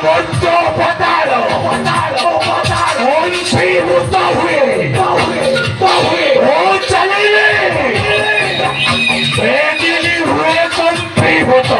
বদ্ধ পাতাল অংশীভূত হয়ে ও চালিয়ে বেদিনী হয়ে কণ্ঠীভূত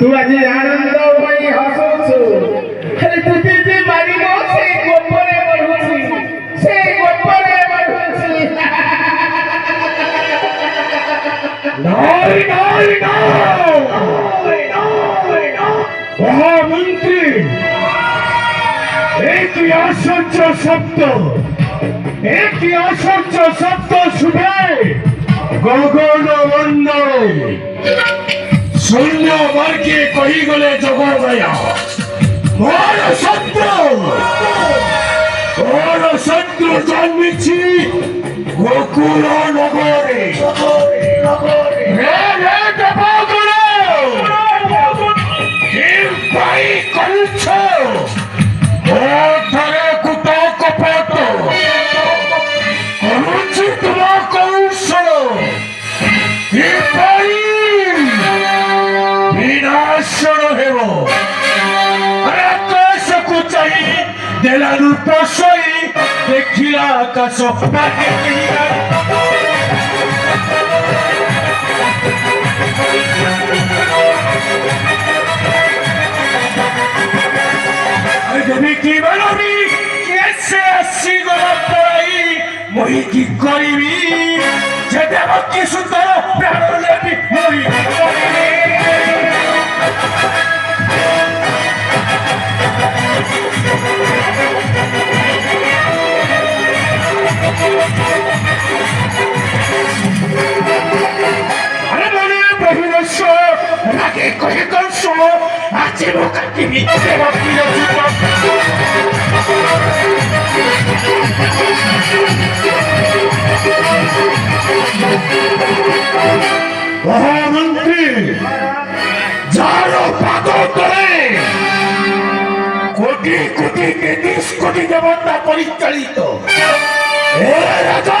तू आज आनंद होई हसुछु खाली तू जे मारिब से गोपरे बढ़ुछि নাই নাই মহামন্ত্রী একটি আশ্চর্য শব্দ শুনে গগন মন্ডলে শূন্য মার্গে কহি গলে জগদয়া বড় শত্রু জন্মিছি গোকুল নগরে রে দেবগুরু করছ ও ধরে কুটো কপট করুছি তোমার কৌশল এপাই বিনাশন হেব আকাশକୁ ଚାହିଁ ଦେଲା ରୂପ ଶୋଇ ଦେଖିଲା ଆକାଶ ଦେବି କି ମାନବି କେସେ ଆସିଗଲା ପଳାଇ ମୁଇଁ କି କରିବି ଯେ ଦେବକୀ ସୁନ୍ଦର ପ୍ରାଣ ନେବି ମୁଇଁ আরে মনে বহুবর্ষ রাগে কহে কংস আছে কাটিবি দেবকীর যুবক মহামন্ত্রী যার পাদ তলে কোটি কোটি 33 কোটি দেবতা পরিচালিত এ রাজা